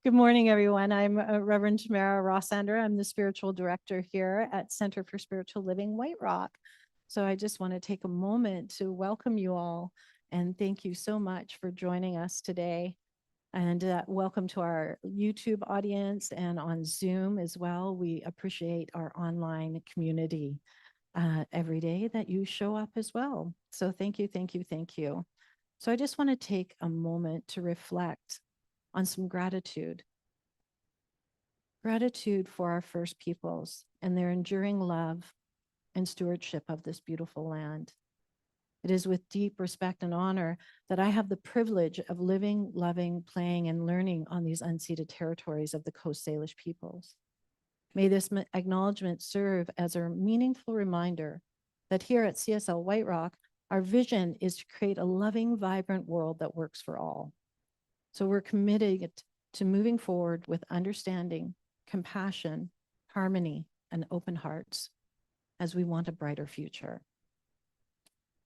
Good morning, everyone. I'm Reverend Tamara Rossander. I'm the spiritual director here at Center for Spiritual Living, White Rock. So I just want to take a moment to welcome you all and thank you so much for joining us today. And welcome to our YouTube audience and on Zoom as well. We appreciate our online community every day that you show up as well. So thank you, thank you, thank you. So I just want to take a moment to reflect on some gratitude. Gratitude for our first peoples and their enduring love and stewardship of this beautiful land. It is with deep respect and honor that I have the privilege of living, loving, playing, and learning on these unceded territories of the Coast Salish peoples. May this acknowledgement serve as a meaningful reminder that here at CSL White Rock, our vision is to create a loving, vibrant world that works for all. So we're committed to moving forward with understanding, compassion, harmony, and open hearts as we want a brighter future.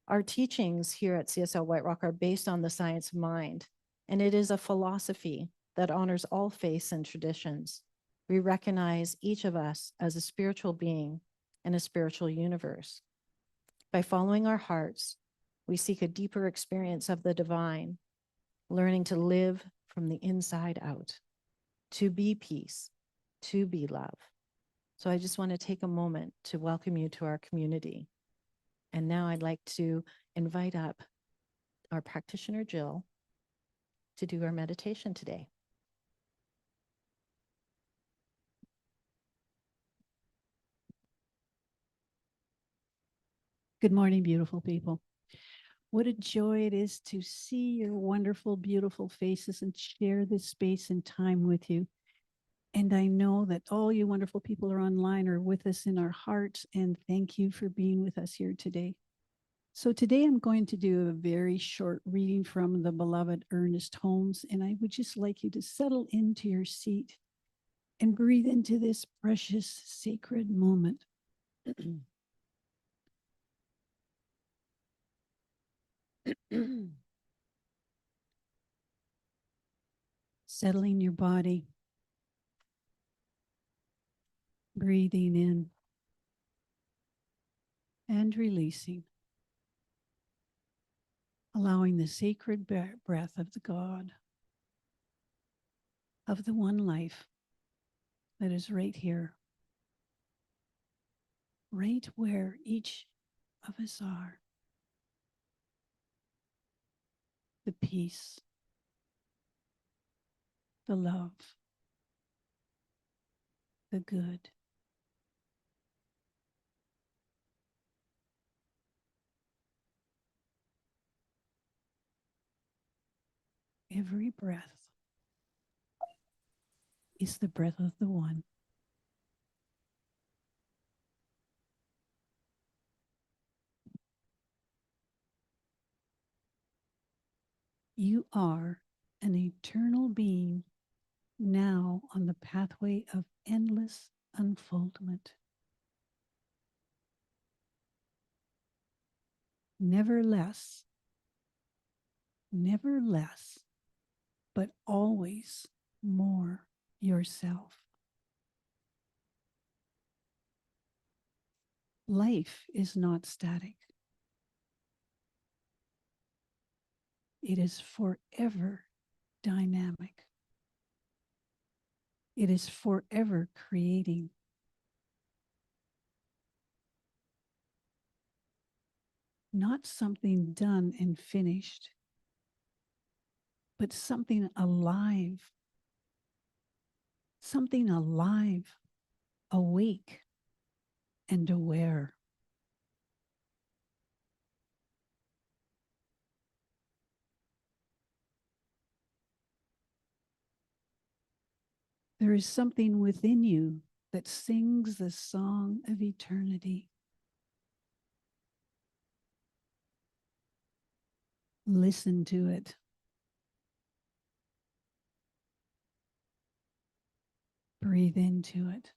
Our teachings here at CSL White Rock are based on the science of mind, and it is a philosophy that honors all faiths and traditions. We recognize each of us as a spiritual being in a spiritual universe. By following our hearts, we seek a deeper experience of the divine, learning to live from the inside out, to be peace, to be love. So I just want to take a moment to welcome you to our community. And now I'd like to invite up our practitioner, Jill, to do our meditation today. Good morning, beautiful people. What a joy it is to see your wonderful, beautiful faces and share this space and time with you. And I know that all you wonderful people are online or with us in our hearts. And thank you for being with us here today. So today I'm going to do a very short reading from the beloved Ernest Holmes. And I would just like you to settle into your seat and breathe into this precious, sacred moment. Settling your body, breathing in and releasing, allowing the sacred breath of the God, of the one life that is right here, right where each of us are. The peace, the love, the good. Every breath is the breath of the one. You are an eternal being now on the pathway of endless unfoldment. Never less, but always more yourself. Life is not static. It is forever dynamic. It is forever creating. Not something done and finished, but something alive, awake, and aware. There is something within you that sings the song of eternity. Listen to it. Breathe into it.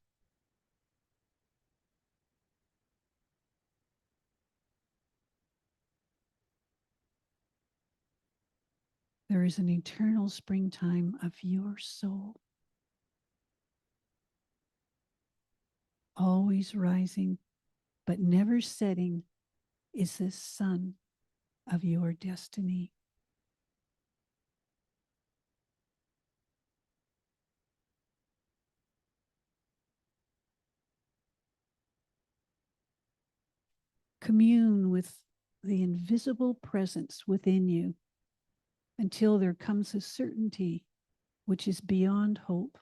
There is an eternal springtime of your soul. always rising, but never setting, is the sun of your destiny. Commune with the invisible presence within you until there comes a certainty which is beyond hope.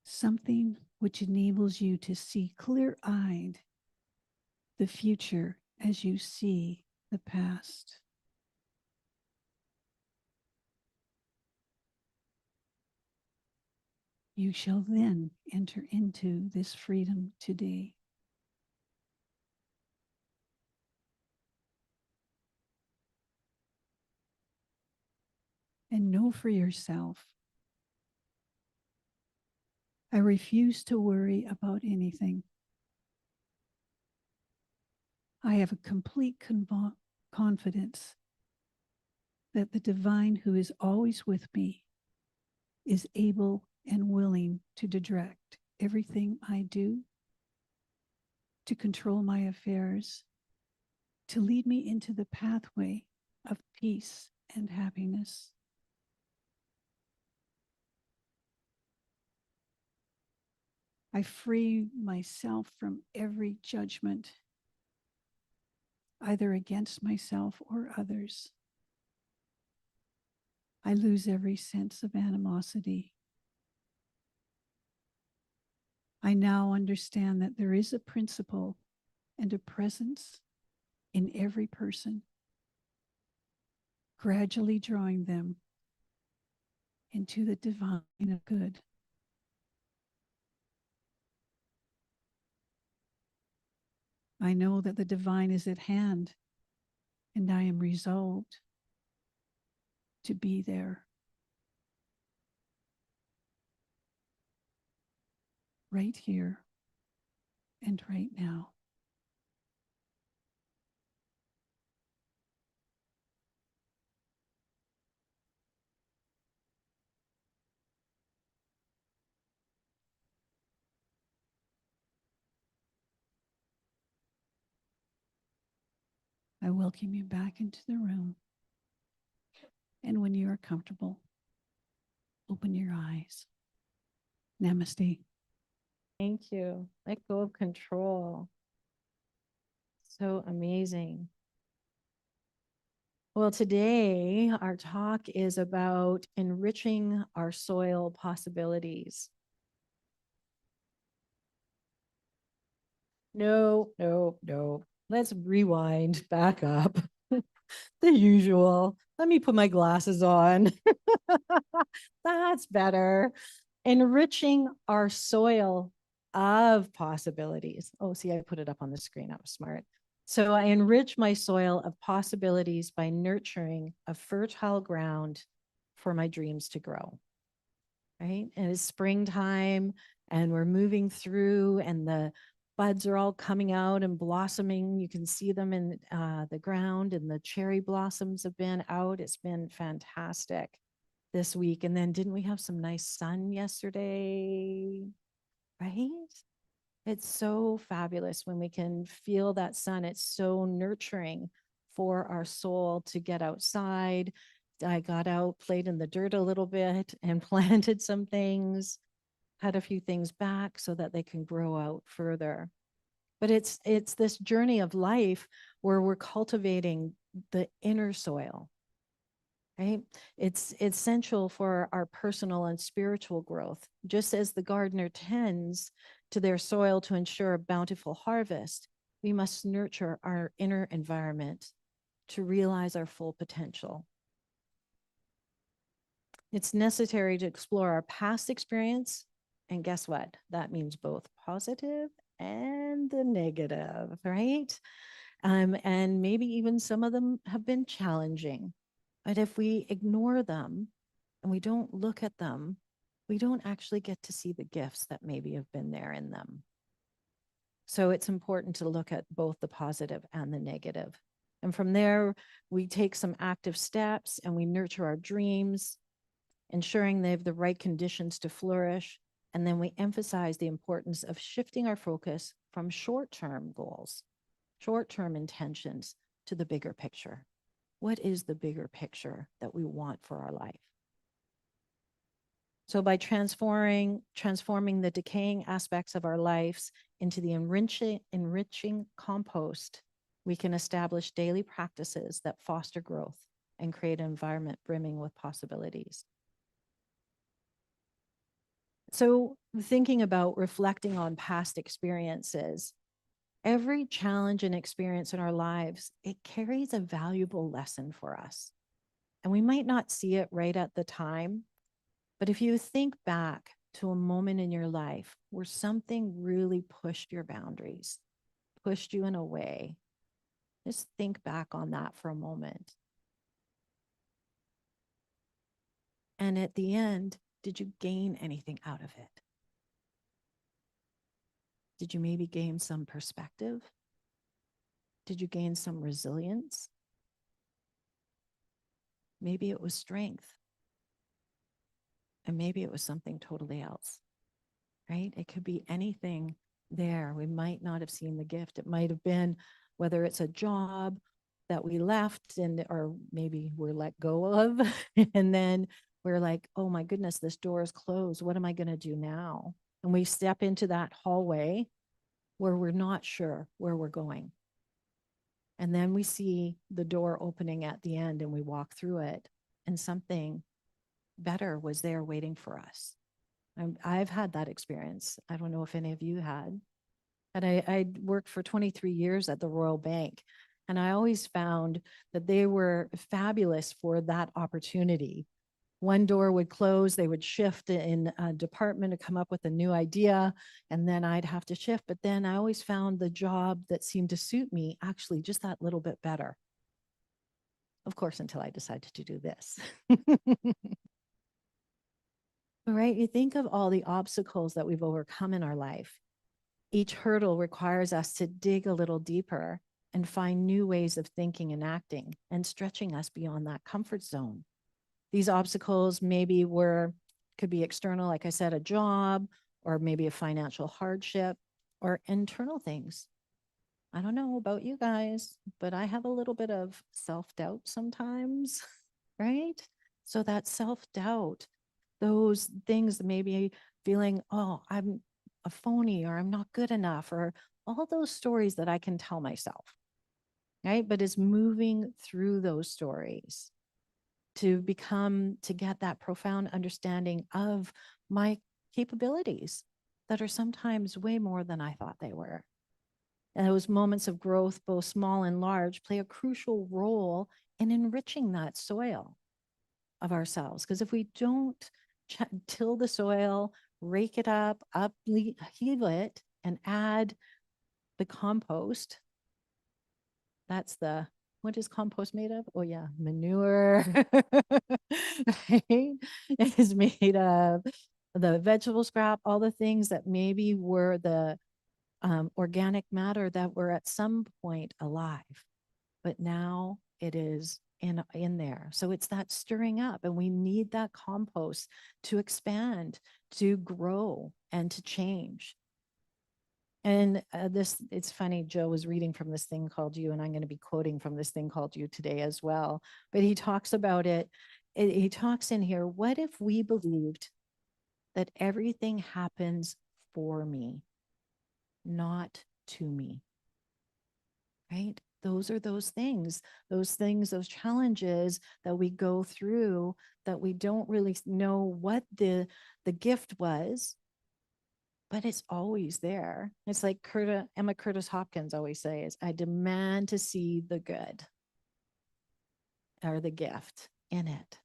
Something which enables you to see clear-eyed the future as you see the past. You shall then enter into this freedom today. And know for yourself, I refuse to worry about anything. I have a complete confidence that the divine who is always with me is able and willing to direct everything I do, to control my affairs, to lead me into the pathway of peace and happiness. I free myself from every judgment, either against myself or others. I lose every sense of animosity. I now understand that there is a principle and a presence in every person, gradually drawing them into the divine of good. I know that the divine is at hand, and I am resolved to be there. Right here and right now. I welcome you back into the room. And when you are comfortable, open your eyes. Namaste. Thank you. Let go of control. So amazing. Well, today our talk is about enriching our soil possibilities. No, no, no. Let's rewind back up. The usual. Let me put my glasses on. That's better. Enriching our soil of possibilities. Oh, see, I put it up on the screen. I was smart. So I enrich my soil of possibilities by nurturing a fertile ground for my dreams to grow. Right? And it's springtime and we're moving through and the buds are all coming out and blossoming. You can see them in the ground and the cherry blossoms have been out. It's been fantastic this week. And then didn't we have some nice sun yesterday? Right? It's so fabulous when we can feel that sun. It's so nurturing for our soul to get outside. I got out, played in the dirt a little bit and planted some things, had a few things back so that they can grow out further. But it's this journey of life where we're cultivating the inner soil, right? It's essential for our personal and spiritual growth. Just as the gardener tends to their soil to ensure a bountiful harvest, we must nurture our inner environment to realize our full potential. It's necessary to explore our past experience. And guess what? That means both positive and the negative, right? And maybe even some of them have been challenging. But if we ignore them and we don't look at them, we don't actually get to see the gifts that maybe have been there in them. So it's important to look at both the positive and the negative. And from there, we take some active steps and we nurture our dreams, ensuring they have the right conditions to flourish. And then we emphasize the importance of shifting our focus from short-term goals, short-term intentions, to the bigger picture. What is the bigger picture that we want for our life? So by transforming the decaying aspects of our lives into the enriching compost, we can establish daily practices that foster growth and create an environment brimming with possibilities. So thinking about reflecting on past experiences, every challenge and experience in our lives, it carries a valuable lesson for us. And we might not see it right at the time, but if you think back to a moment in your life where something really pushed your boundaries, pushed you in a way, just think back on that for a moment. And at the end, did you gain anything out of it? Did you maybe gain some perspective? Did you gain some resilience? Maybe it was strength. And maybe it was something totally else, right? It could be anything there. We might not have seen the gift. It might have been whether it's a job that we left and or maybe we're let go of and then we're like, oh my goodness, this door is closed. What am I going to do now? And we step into that hallway where we're not sure where we're going. And then we see the door opening at the end and we walk through it and something better was there waiting for us. I've had that experience. I don't know if any of you had. And I worked for 23 years at the Royal Bank. And I always found that they were fabulous for that opportunity. One door would close, they would shift in a department to come up with a new idea, and then I'd have to shift. But then I always found the job that seemed to suit me actually just that little bit better. Of course, until I decided to do this. Right? You think of all the obstacles that we've overcome in our life. Each hurdle requires us to dig a little deeper and find new ways of thinking and acting and stretching us beyond that comfort zone. These obstacles could be external, like I said, a job, or maybe a financial hardship, or internal things. I don't know about you guys, but I have a little bit of self-doubt sometimes, right? So that self-doubt, those things, maybe feeling, oh, I'm a phony or I'm not good enough, or all those stories that I can tell myself, right? But it's moving through those stories to get that profound understanding of my capabilities that are sometimes way more than I thought they were. And those moments of growth, both small and large, play a crucial role in enriching that soil of ourselves. Because if we don't till the soil, rake it up, heal it, and add the compost, what is compost made of? Oh yeah, manure, right? It is made of the vegetable scrap, all the things that maybe were the organic matter that were at some point alive, but now it is in there. So it's that stirring up, and we need that compost to expand, to grow, and to change. And it's funny, Joe was reading from this thing called You, and I'm going to be quoting from this thing called You today as well. But he talks about it. He talks in here, what if we believed that everything happens for me, not to me? Right? Those are those things, those challenges that we go through that we don't really know what the gift was, but it's always there. It's like Emma Curtis Hopkins always says, I demand to see the good or the gift in it.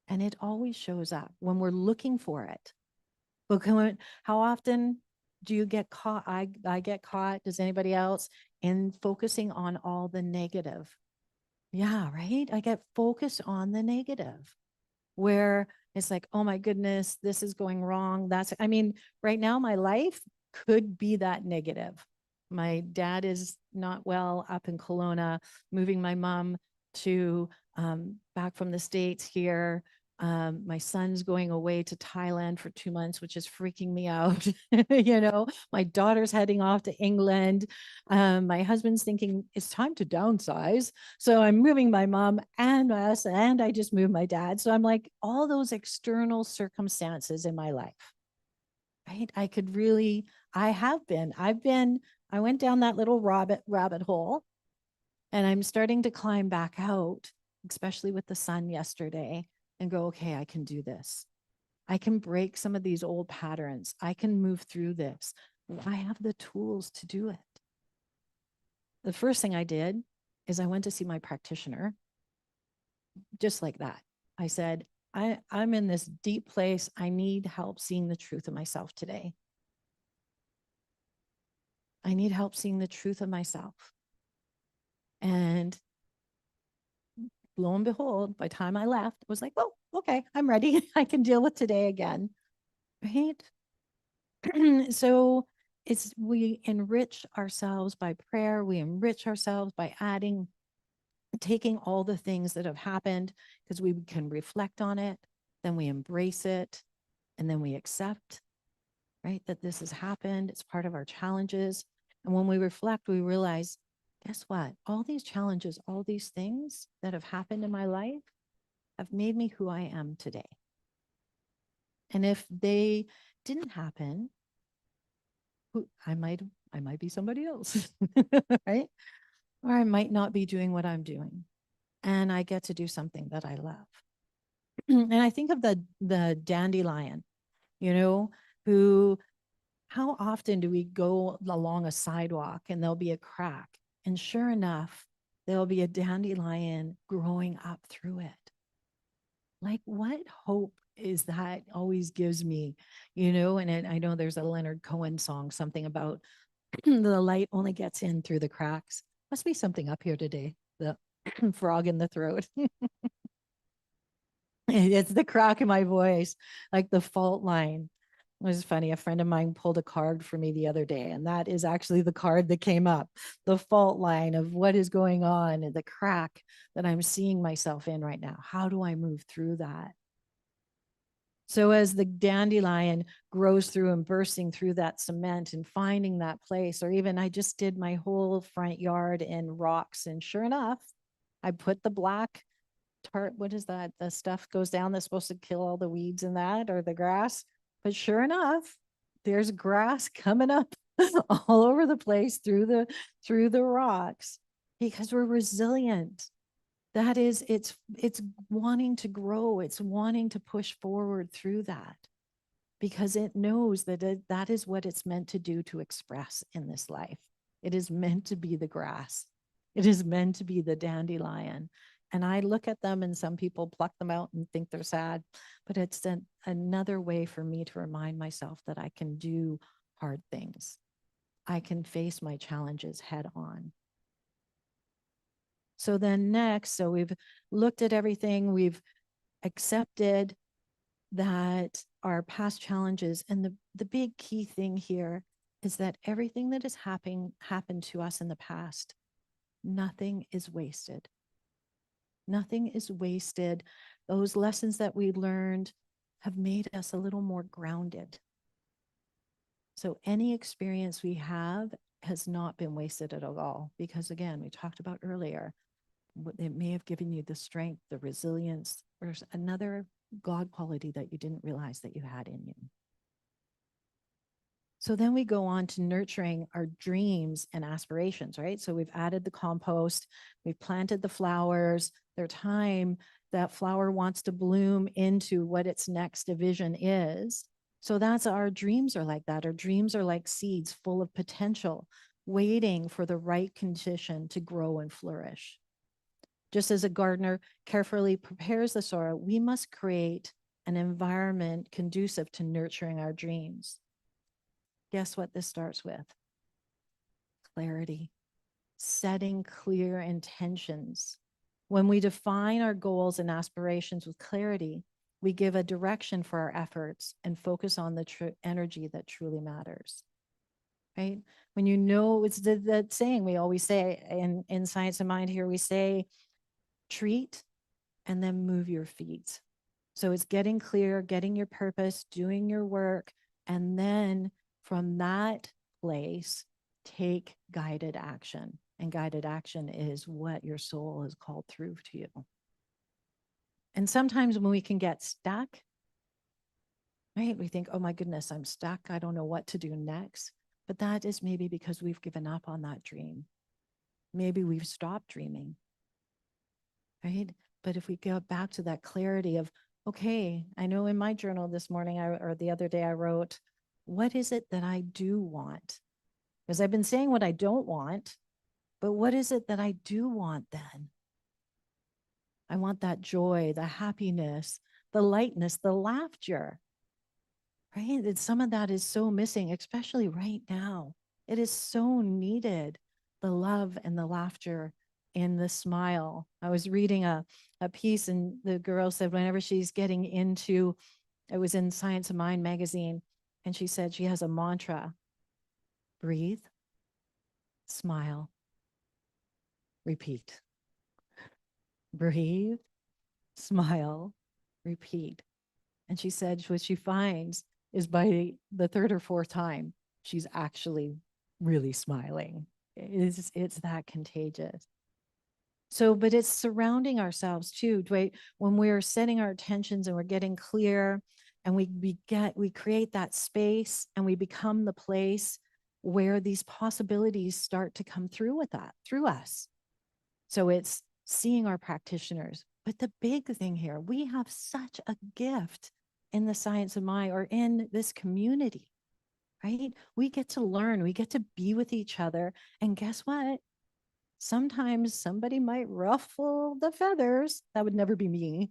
And it always shows up when we're looking for it. But how often do you get caught? I get caught. Does anybody else in focusing on all the negative? Yeah, right. I get focused on the negative where it's like, oh my goodness, this is going wrong. Right now my life could be that negative. My dad is not well up in Kelowna, moving my mom to back from the States here. My son's going away to Thailand for 2 months, which is freaking me out. My daughter's heading off to England. My husband's thinking it's time to downsize. So I'm moving my mom and us, and I just moved my dad. So I'm like, all those external circumstances in my life, right? I went down that little rabbit hole, and I'm starting to climb back out, especially with the sun yesterday, and go, okay, I can do this. I can break some of these old patterns. I can move through this. I have the tools to do it. The first thing I did is I went to see my practitioner, just like that. I said, I'm in this deep place. I need help seeing the truth of myself today. I need help seeing the truth of myself. And lo and behold, by the time I left, I was like, well, okay, I'm ready. I can deal with today again. Right. So we enrich ourselves by prayer. We enrich ourselves by taking all the things that have happened, because we can reflect on it, then we embrace it, and then we accept, right, that this has happened. It's part of our challenges. And when we reflect, we realize, guess what? All these challenges, all these things that have happened in my life have made me who I am today. And if they didn't happen, I might be somebody else, right? Or I might not be doing what I'm doing. And I get to do something that I love. And I think of the dandelion, who how often do we go along a sidewalk and there'll be a crack? And sure enough, there'll be a dandelion growing up through it. Like, what hope is that always gives me, And I know there's a Leonard Cohen song, something about the light only gets in through the cracks. Must be something up here today. The frog in the throat. It's the crack in my voice, like the fault line. It was funny. A friend of mine pulled a card for me the other day, and that is actually the card that came up, the fault line of what is going on and the crack that I'm seeing myself in right now. How do I move through that? So as the dandelion grows through and bursting through that cement and finding that place, or even I just did my whole front yard in rocks, and sure enough, I put the black what is that? The stuff goes down that's supposed to kill all the weeds in that, or the grass. But sure enough, there's grass coming up all over the place through the rocks, because we're resilient. That is, it's wanting to grow, it's wanting to push forward through that, because it knows that that is what it's meant to do, to express in this life. It is meant to be the grass. It is meant to be the dandelion. And I look at them, and some people pluck them out and think they're sad, but it's another way for me to remind myself that I can do hard things. I can face my challenges head on. So then next, so we've looked at everything, we've accepted that our past challenges, and the big key thing here is that everything that has happened to us in the past, nothing is wasted. Nothing is wasted. Those lessons that we learned have made us a little more grounded. So any experience we have has not been wasted at all, because again, we talked about earlier, it may have given you the strength, the resilience, or another God quality that you didn't realize that you had in you. So then we go on to nurturing our dreams and aspirations, right? So we've added the compost, we've planted the flowers. Their time, that flower wants to bloom into what its next vision is. So that's our dreams are like that. Our dreams are like seeds full of potential, waiting for the right condition to grow and flourish. Just as a gardener carefully prepares the soil, we must create an environment conducive to nurturing our dreams. Guess what this starts with? Clarity, setting clear intentions. When we define our goals and aspirations with clarity, we give a direction for our efforts and focus on the energy that truly matters. right? When you know, it's that saying we always say in Science of Mind here, we say, treat and then move your feet. So it's getting clear, getting your purpose, doing your work, and then from that place, take guided action. And guided action is what your soul has called through to you. And sometimes when we can get stuck, right, we think, oh my goodness, I'm stuck. I don't know what to do next. But that is maybe because we've given up on that dream. Maybe we've stopped dreaming, right? But if we go back to that clarity of, okay, I know in my journal this morning or the other day I wrote, what is it that I do want? Because I've been saying what I don't want, but what is it that I do want then? I want that joy, the happiness, the lightness, the laughter, right? And some of that is so missing, especially right now. It is so needed, the love and the laughter and the smile. I was reading a piece, and the girl said whenever she's getting into, it was in Science of Mind magazine, and she said she has a mantra: breathe, smile, repeat. Breathe, smile, repeat. And she said what she finds is by the third or fourth time, she's actually really smiling. It's that contagious. So, but it's surrounding ourselves too, Dwight, when we're setting our intentions and we're getting clear and we create that space and we become the place where these possibilities start to come through through us. So it's seeing our practitioners. But the big thing here, we have such a gift in the Science of Mind or in this community, right? We get to learn, we get to be with each other. And guess what? Sometimes somebody might ruffle the feathers. That would never be me.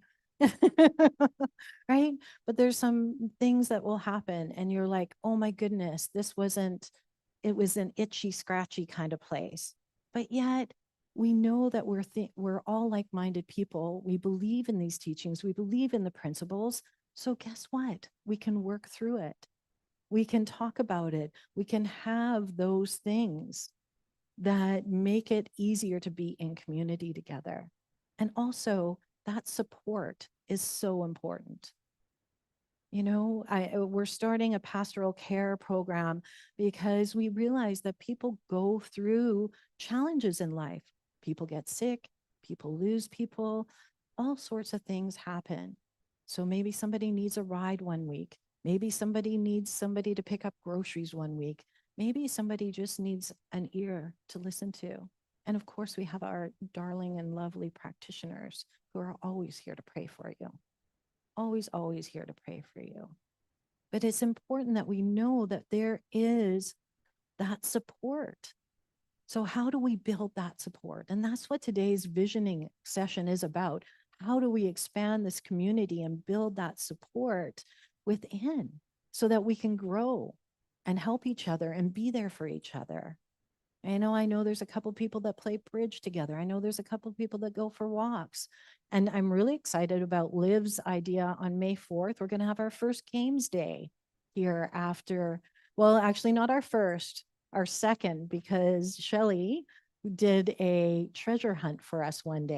Right? But there's some things that will happen, and you're like, oh my goodness, it was an itchy, scratchy kind of place. But yet, we know that we're all like-minded people. We believe in these teachings, we believe in the principles. So, guess what? We can work through it. We can talk about it. We can have those things that make it easier to be in community together. And also, that support is so important. You know, we're starting a pastoral care program because we realize that people go through challenges in life. People get sick, people lose people, all sorts of things happen. So maybe somebody needs a ride one week. Maybe somebody needs somebody to pick up groceries one week. Maybe somebody just needs an ear to listen to. And of course, we have our darling and lovely practitioners who are always here to pray for you. Always, always here to pray for you. But it's important that we know that there is that support. So, how do we build that support? And that's what today's visioning session is about. How do we expand this community and build that support within so that we can grow and help each other and be there for each other? I know there's a couple people that play bridge together. I know there's a couple people that go for walks. And I'm really excited about Liv's idea on May 4th. We're going to have our first games day here after, well, actually not our first, our second, because Shelley did a treasure hunt for us one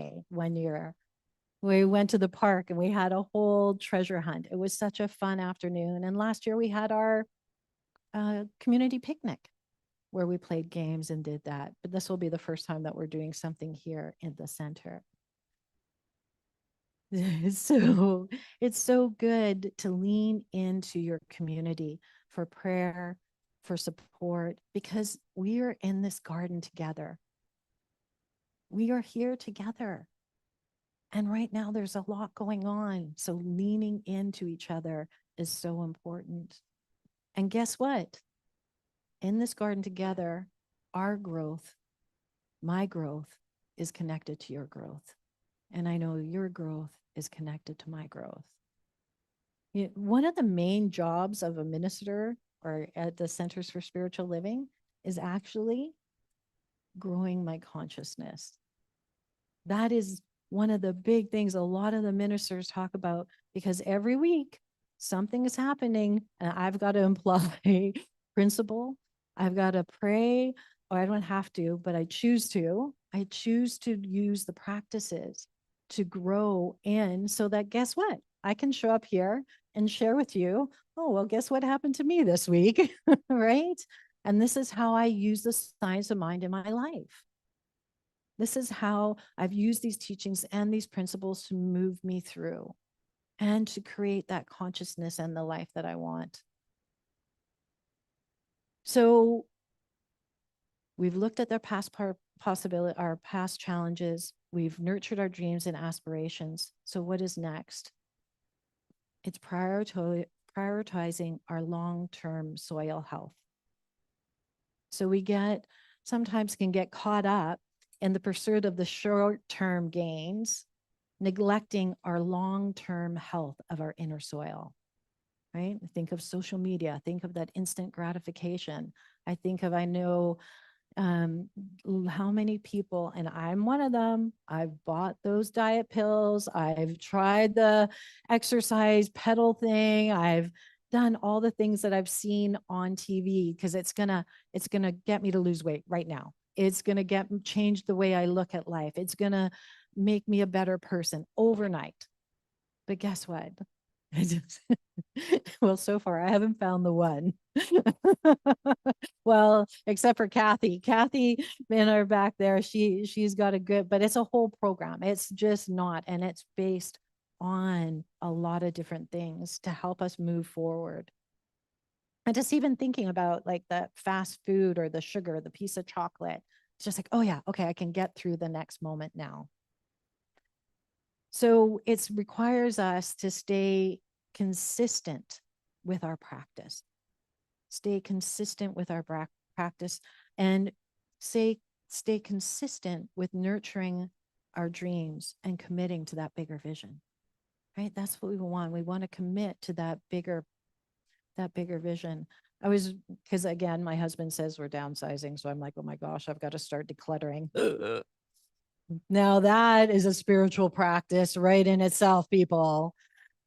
year. We went to the park and we had a whole treasure hunt. It was such a fun afternoon. And last year we had our community picnic where we played games and did that. But this will be the first time that we're doing something here in the center. So it's so good to lean into your community for prayer, for support, because we are in this garden together. We are here together. And right now there's a lot going on. So leaning into each other is so important. And guess what? In this garden together, our growth, my growth, is connected to your growth. And I know your growth is connected to my growth. One of the main jobs of a minister or at the Centers for Spiritual Living is actually growing my consciousness. That is one of the big things a lot of the ministers talk about, because every week something is happening and I've got to apply principle. I've got to pray, or I don't have to, but I choose to. I choose to use the practices to grow in so that guess what? I can show up here and share with you, oh, well, guess what happened to me this week, right? And this is how I use the science of mind in my life. This is how I've used these teachings and these principles to move me through and to create that consciousness and the life that I want. So we've looked at their past possibility, our past challenges. We've nurtured our dreams and aspirations. So what is next? It's prioritizing our long-term soil health. So we sometimes can get caught up in the pursuit of the short-term gains, neglecting our long-term health of our inner soil, right? Think of social media, think of that instant gratification. I know how many people, and I'm one of them, I've bought those diet pills, I've tried the exercise pedal thing, I've done all the things that I've seen on TV because it's gonna get me to lose weight right now. It's gonna change the way I look at life. It's gonna make me a better person overnight. But guess what? Well, so far I haven't found the one. Well, except for Kathy. Kathy in our back there, she's got a good, but it's a whole program. It's just not, and it's based on a lot of different things to help us move forward. And just even thinking about like the fast food or the sugar, the piece of chocolate, it's just like, oh yeah, okay, I can get through the next moment now. So it requires us to stay consistent with our practice, stay consistent with our practice, and stay consistent with nurturing our dreams and committing to that bigger vision, right? That's what we want. We want to commit to that bigger vision. Because again, my husband says we're downsizing. So I'm like, oh my gosh, I've got to start decluttering. Now that is a spiritual practice right in itself, people.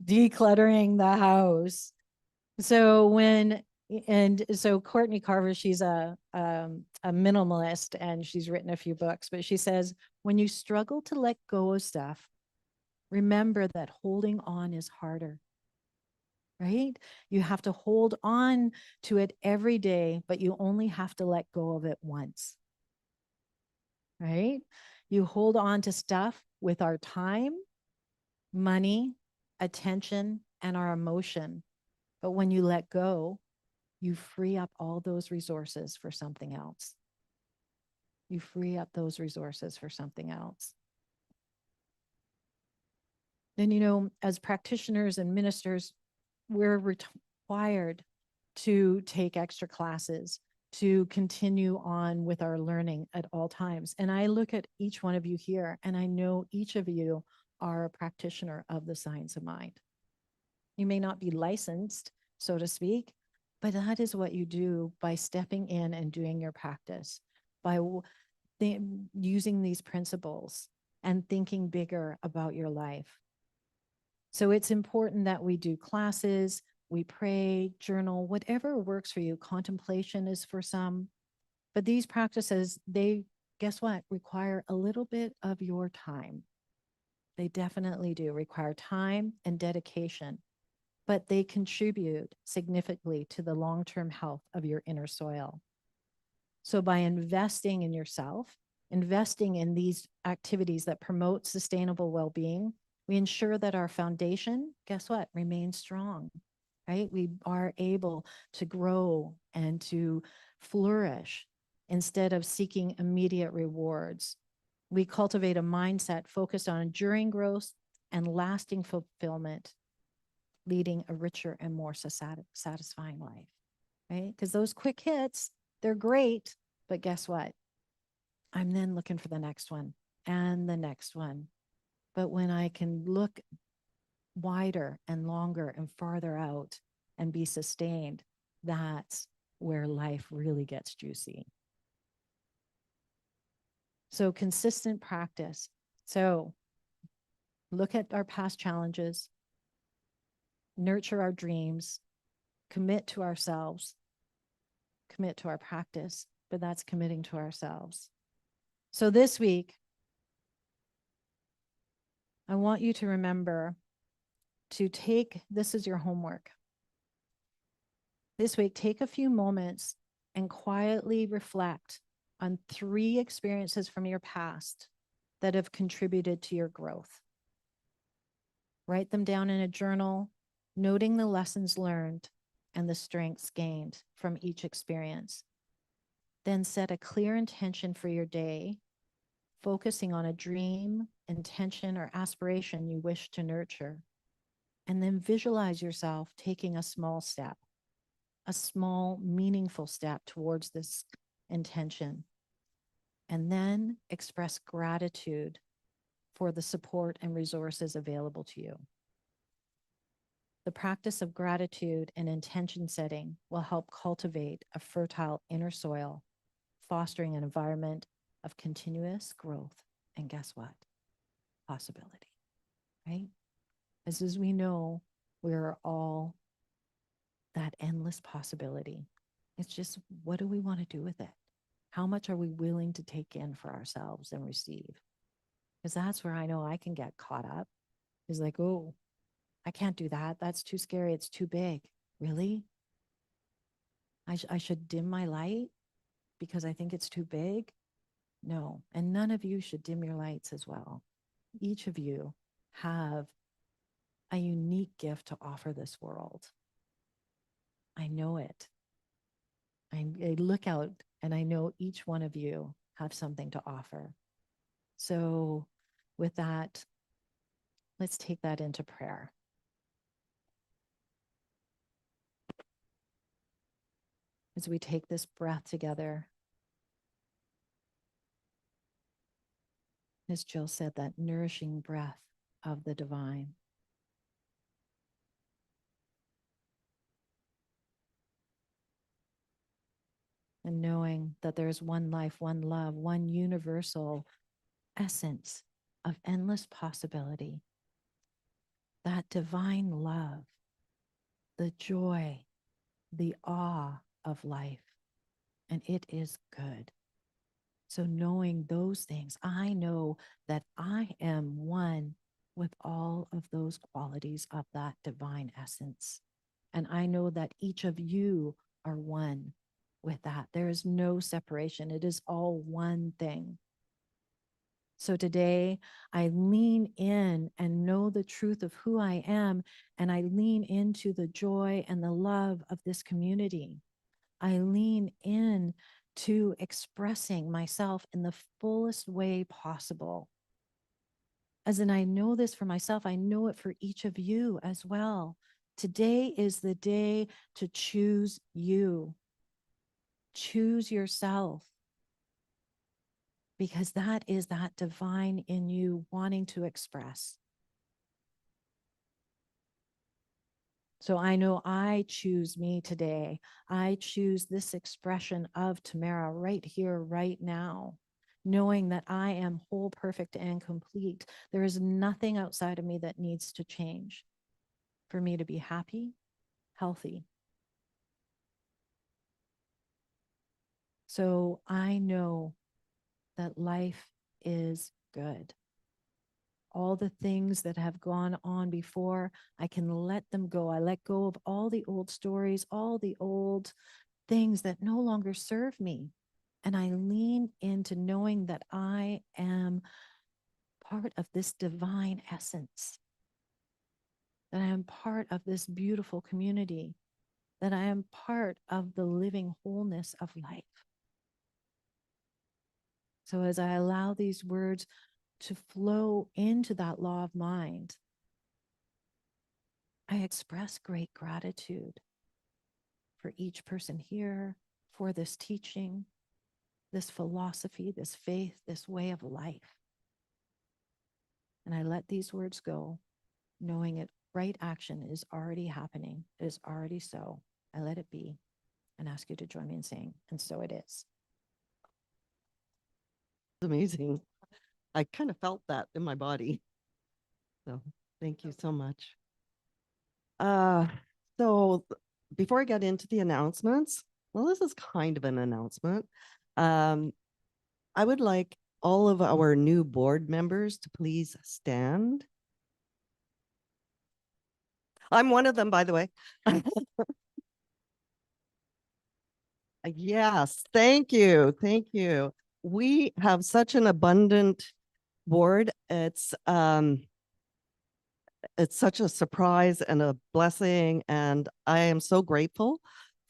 Decluttering the house. So Courtney Carver, she's a minimalist and she's written a few books, but she says, when you struggle to let go of stuff, remember that holding on is harder, right? You have to hold on to it every day, but you only have to let go of it once, right? You hold on to stuff with our time, money, attention, and our emotion. But when you let go, you free up all those resources for something else. You free up those resources for something else. Then, as practitioners and ministers, we're required to take extra classes, to continue on with our learning at all times. And I look at each one of you here, and I know each of you are a practitioner of the science of mind. You may not be licensed, so to speak, but that is what you do by stepping in and doing your practice, by using these principles and thinking bigger about your life. So it's important that we do classes, we pray, journal, whatever works for you. Contemplation is for some, but these practices, guess what, require a little bit of your time. They definitely do require time and dedication, but they contribute significantly to the long-term health of your inner soil. So by investing in yourself, investing in these activities that promote sustainable well-being, we ensure that our foundation, guess what, remains strong, right? We are able to grow and to flourish instead of seeking immediate rewards. We cultivate a mindset focused on enduring growth and lasting fulfillment, leading a richer and more satisfying life, right? Because those quick hits, they're great, but guess what? I'm then looking for the next one and the next one. But when I can look wider and longer and farther out and be sustained, that's where life really gets juicy. So consistent practice. So look at our past challenges, nurture our dreams, commit to ourselves, commit to our practice, but that's committing to ourselves. So this week, I want you to remember to take, this is your homework. This week, take a few moments and quietly reflect on 3 experiences from your past that have contributed to your growth. Write them down in a journal, noting the lessons learned and the strengths gained from each experience. Then set a clear intention for your day, focusing on a dream, intention, or aspiration you wish to nurture. And then visualize yourself taking a small step, a small, meaningful step towards this intention. And then express gratitude for the support and resources available to you. The practice of gratitude and intention setting will help cultivate a fertile inner soil, fostering an environment of continuous growth. And guess what? Possibility, right? As we know, we're all that endless possibility. It's just, what do we want to do with it? How much are we willing to take in for ourselves and receive? Because that's where I know I can get caught up. Is like, oh, I can't do that. That's too scary. It's too big. Really? I should dim my light because I think it's too big? No. And none of you should dim your lights as well. Each of you have a unique gift to offer this world. I know it. I look out and I know each one of you have something to offer. So with that, let's take that into prayer. As we take this breath together, as Jill said, that nourishing breath of the divine. And knowing that there's one life, one love, one universal essence of endless possibility. That divine love, the joy, the awe of life, and it is good. So knowing those things, I know that I am one with all of those qualities of that divine essence. And I know that each of you are one with that. There is no separation. It is all one thing. So today I lean in and know the truth of who I am, and I lean into the joy and the love of this community. I lean in to expressing myself in the fullest way possible. As in, I know this for myself, I know it for each of you as well. Today is the day to choose you. Choose yourself. Because that is that divine in you wanting to express. So I know I choose me today. I choose this expression of Tamara right here, right now, knowing that I am whole, perfect, and complete. There is nothing outside of me that needs to change for me to be happy, healthy. So I know that life is good. All the things that have gone on before, I can let them go. I let go of all the old stories, all the old things that no longer serve me. And I lean into knowing that I am part of this divine essence, that I am part of this beautiful community, that I am part of the living wholeness of life. So as I allow these words to flow into that law of mind, I express great gratitude for each person here, for this teaching, this philosophy, this faith, this way of life. And I let these words go, knowing it right action is already happening. It is already so. I let it be and ask you to join me in saying, and so it is. Amazing. I kind of felt that in my body. So thank you so much. So before I get into the announcements, well, this is kind of an announcement. I would like all of our new board members to please stand. I'm one of them, by the way. Yes, thank you. Thank you. We have such an abundant board. It's such a surprise and a blessing, and I am so grateful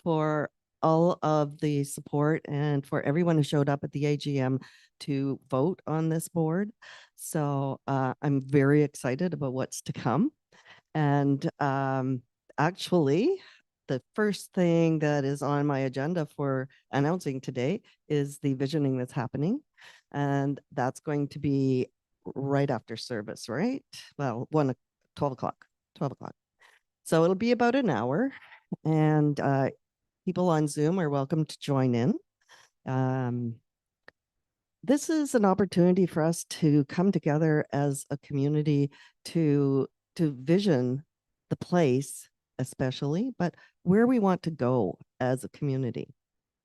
for all of the support and for everyone who showed up at the AGM to vote on this board. So I'm very excited about what's to come. And actually, the first thing that is on my agenda for announcing today is the visioning that's happening. And that's going to be right after service, right? Well, 12 o'clock, 12 o'clock. So it'll be about an hour, and people on Zoom are welcome to join in. This is an opportunity for us to come together as a community to vision the place, especially, but where we want to go as a community.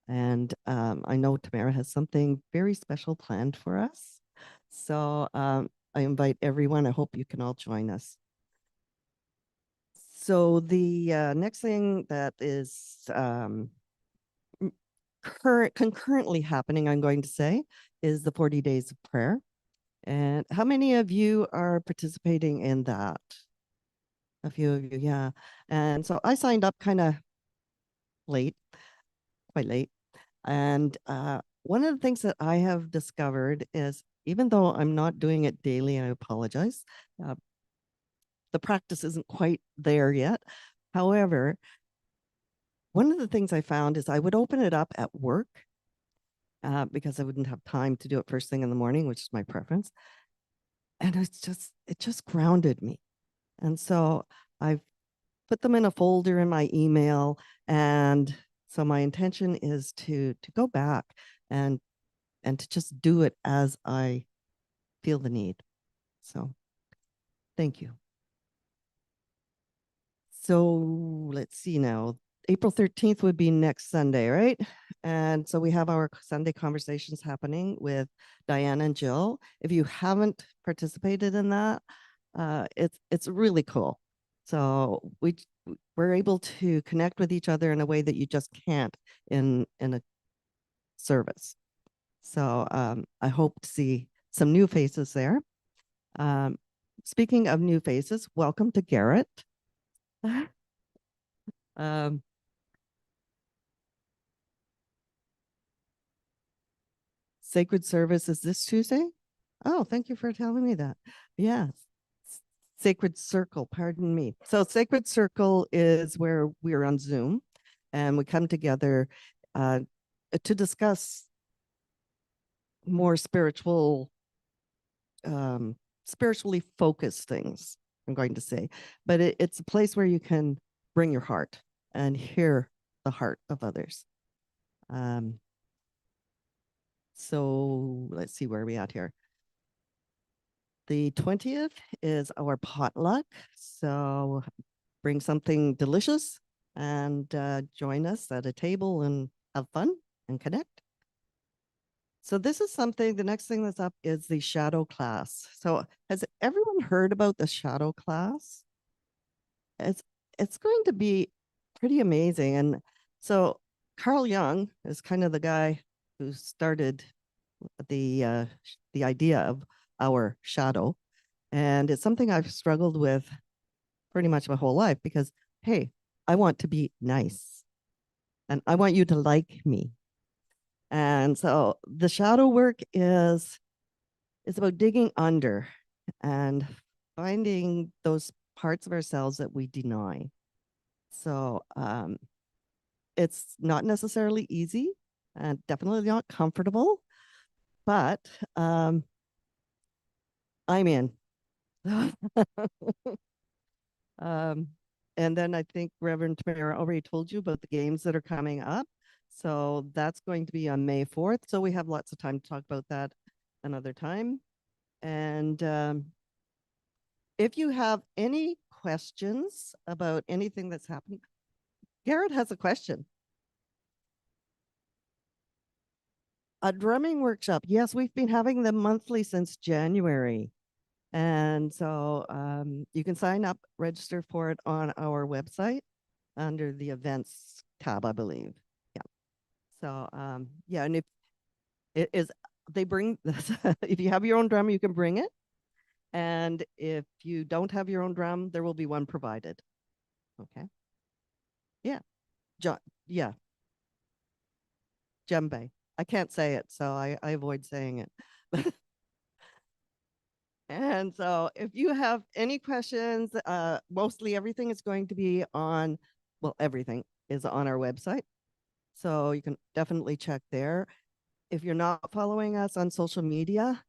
And I know Tamara has something very special planned for us. So I invite everyone. I hope you can all join us. So the next thing that is concurrently happening, I'm going to say, is the 40 days of prayer. And how many of you are participating in that? A few of you, yeah. And so I signed up kind of late, quite late. And one of the things that I have discovered is, even though I'm not doing it daily, I apologize. The practice isn't quite there yet. However, one of the things I found is I would open it up at work because I wouldn't have time to do it first thing in the morning, which is my preference. And it just grounded me. And so I've put them in a folder in my email. And so my intention is to go back and to just do it as I feel the need. So thank you. So let's see now. April 13th would be next Sunday, right? And so we have our Sunday conversations happening with Diane and Jill. If you haven't participated in that, it's really cool. So we're able to connect with each other in a way that you just can't in a service. So I hope to see some new faces there. Speaking of new faces, welcome to Garrett. Sacred service is this Tuesday? Oh, thank you for telling me that. Yes. Sacred Circle, pardon me. So Sacred Circle is where we're on Zoom and we come together to discuss more spiritually focused things, I'm going to say. But it's a place where you can bring your heart and hear the heart of others. So let's see where are we at here. The 20th is our potluck. So bring something delicious and join us at a table and have fun and connect. So this is something, the next thing that's up is the shadow class. So has everyone heard about the shadow class? It's going to be pretty amazing. And so Carl Jung is kind of the guy who started the idea of our shadow. And it's something I've struggled with pretty much my whole life because, hey, I want to be nice and I want you to like me. And so the shadow work is about digging under and finding those parts of ourselves that we deny. So it's not necessarily easy and definitely not comfortable, but I'm in. And then I think Reverend Tamara already told you about the games that are coming up. So that's going to be on May 4th. So we have lots of time to talk about that another time. And if you have any questions about anything that's happening, Garrett has a question. A drumming workshop. Yes, we've been having them monthly since January. And so you can sign up, register for it on our website under the events tab, I believe. Yeah. So yeah, and if it is, they bring this, if you have your own drum, you can bring it. And if you don't have your own drum, there will be one provided. Okay. Yeah. Yeah. Djembe. I can't say it, so I avoid saying it. And so if you have any questions, mostly everything is going to be on, well, everything is on our website. So you can definitely check there. If you're not following us on social media,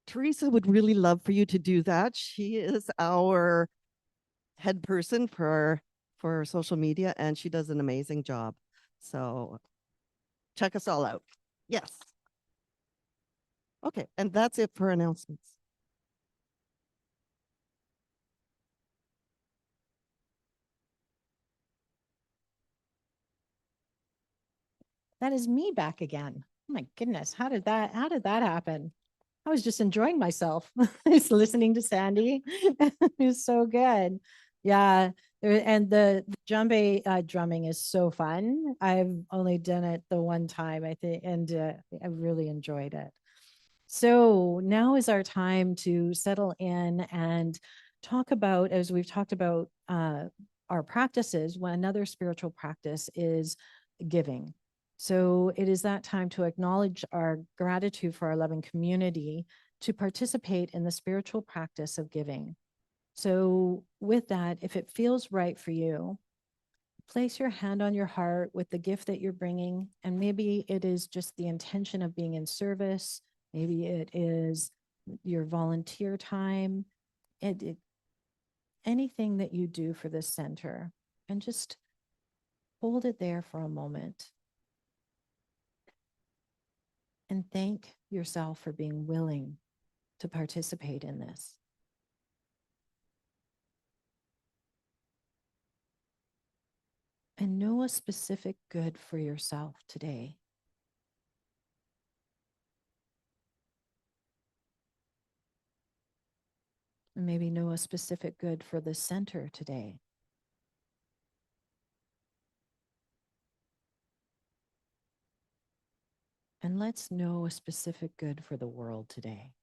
Teresa would really love for you to do that. She is our head person for social media, and she does an amazing job. So check us all out. Yes. Okay, and that's it for announcements. That is me back again. Oh my goodness, how did that happen? I was just enjoying myself. Just listening to Sandy. It was so good. Yeah. And the djembe drumming is so fun. I've only done it the one time, I think, and I really enjoyed it. So now is our time to settle in and talk about, as we've talked about our practices, one another spiritual practice is giving. So it is that time to acknowledge our gratitude for our loving community, to participate in the spiritual practice of giving. So with that, if it feels right for you, place your hand on your heart with the gift that you're bringing. And maybe it is just the intention of being in service. Maybe it is your volunteer time. Anything that you do for this center, and just hold it there for a moment. And thank yourself for being willing to participate in this. And know a specific good for yourself today. And maybe know a specific good for the center today. And let's know a specific good for the world today.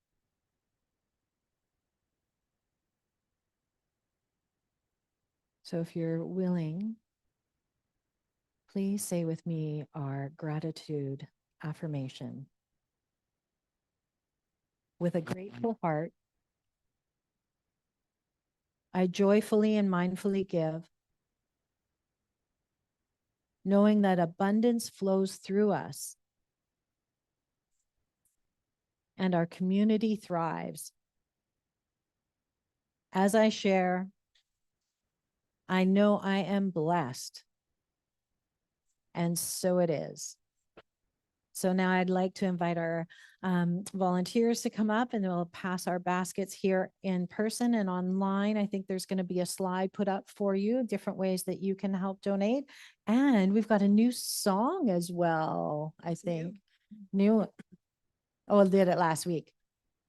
So if you're willing, please say with me our gratitude affirmation. With a grateful heart, I joyfully and mindfully give, knowing that abundance flows through us and our community thrives. As I share, I know I am blessed, and so it is. So now I'd like to invite our volunteers to come up, and we'll pass our baskets here in person and online. I think there's going to be a slide put up for you, different ways that you can help donate. And we've got a new song as well, I think. New. Oh, I did it last week.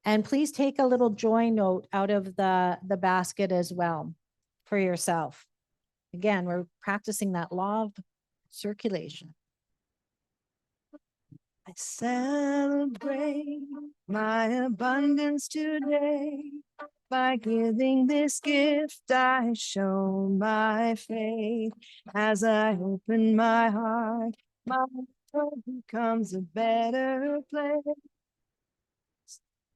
And please take a little joy note out of the basket as well for yourself. Again, we're practicing that law of circulation. I celebrate my abundance today. By giving this gift, I show my faith. As I open my heart, my world becomes a better place.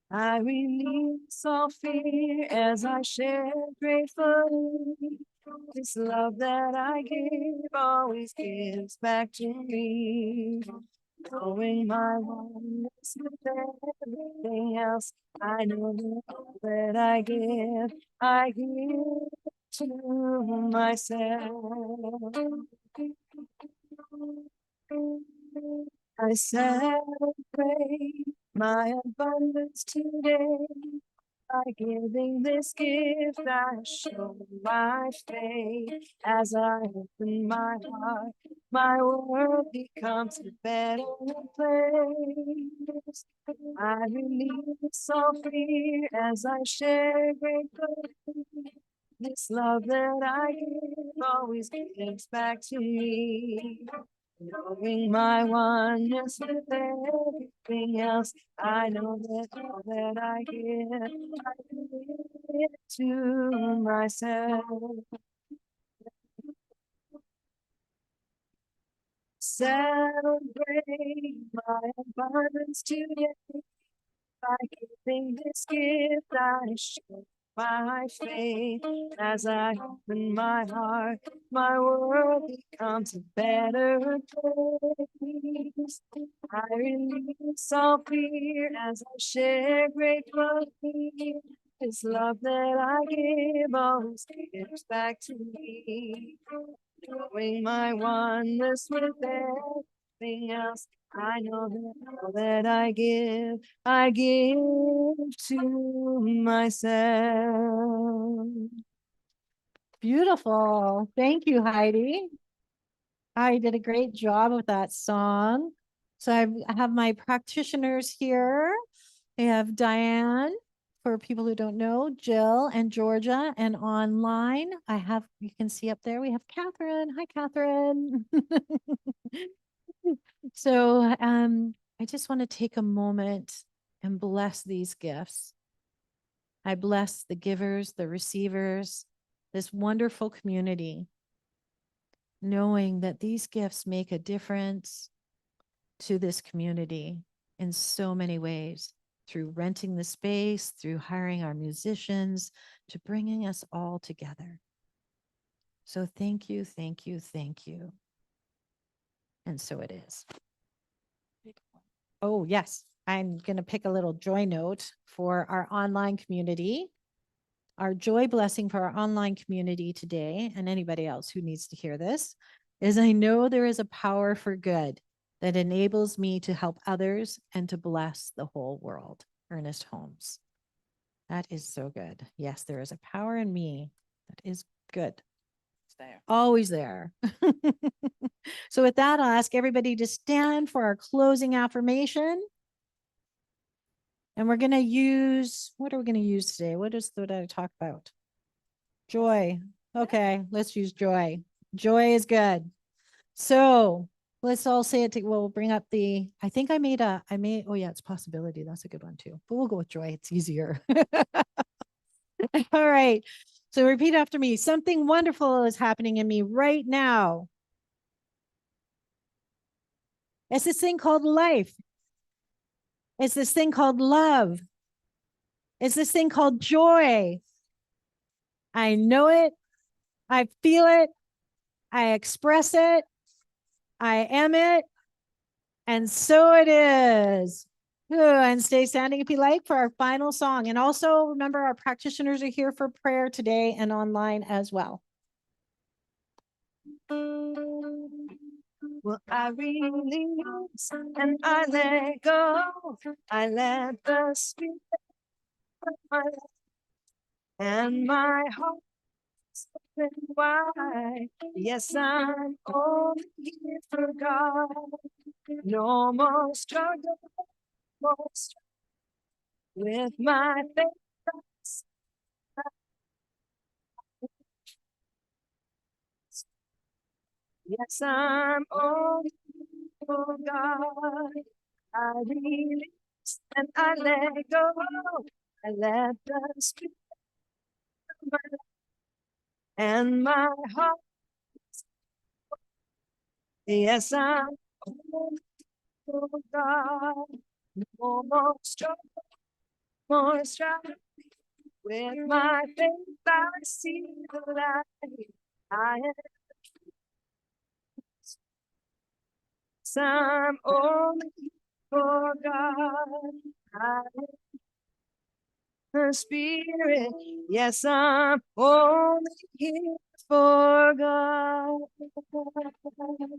I release all fear as I share gratefully. This love that I give always gives back to me. Knowing my oneness with everything else, I know that I give to myself. I celebrate my abundance today. By giving this gift, I show my faith. As I open my heart, my world becomes a better place. I release all fear as I share great joy. This love that I give always gives back to me. Knowing my oneness with everything else, I know that all that I give to myself. Celebrate my abundance today. By giving this gift, I show my faith. As I open my heart, my world becomes a better place. I release all fear as I share gratefully. This love that I give always gives back to me. Knowing my oneness with everything else, I know that all that I give to myself. Beautiful. Thank you, Heidi. I did a great job with that song. So I have my practitioners here. I have Diane, for people who don't know, Jill and Georgia, and online I have, you can see up there, we have Catherine. Hi, Catherine. So I just want to take a moment and bless these gifts. I bless the givers, the receivers, this wonderful community, knowing that these gifts make a difference to this community in so many ways, through renting the space, through hiring our musicians, to bringing us all together. So thank you, thank you, thank you. And so it is. Oh, yes. I'm going to pick a little joy note for our online community. Our joy blessing for our online community today, and anybody else who needs to hear this, is I know there is a power for good that enables me to help others and to bless the whole world. Ernest Holmes. That is so good. Yes, there is a power in me that is good. It's there. Always there. So with that, I'll ask everybody to stand for our closing affirmation. And we're going to use, what are we going to use today? What did I talk about? Joy. Okay, let's use joy. Joy is good. So let's all say it. We'll bring up the, I think I made, oh yeah, it's possibility. That's a good one too. But we'll go with joy. It's easier. All right. So repeat after me. Something wonderful is happening in me right now. It's this thing called life. It's this thing called love. It's this thing called joy. I know it. I feel it. I express it. I am it. And so it is. And stay standing if you like for our final song. And also remember, our practitioners are here for prayer today and online as well. Well, I release and I let go. I let the spirit of my life and my heart open wide. Yes, I'm only here for God. No more struggle, more struggle with my faith. Yes, I'm only here for God. I release and I let go. I let the spirit of my life and my heart. Yes, I'm only for God. No more struggle, more strife. With my faith, I see the light. I am some only for God. I am the Spirit. Yes, I'm only here for God.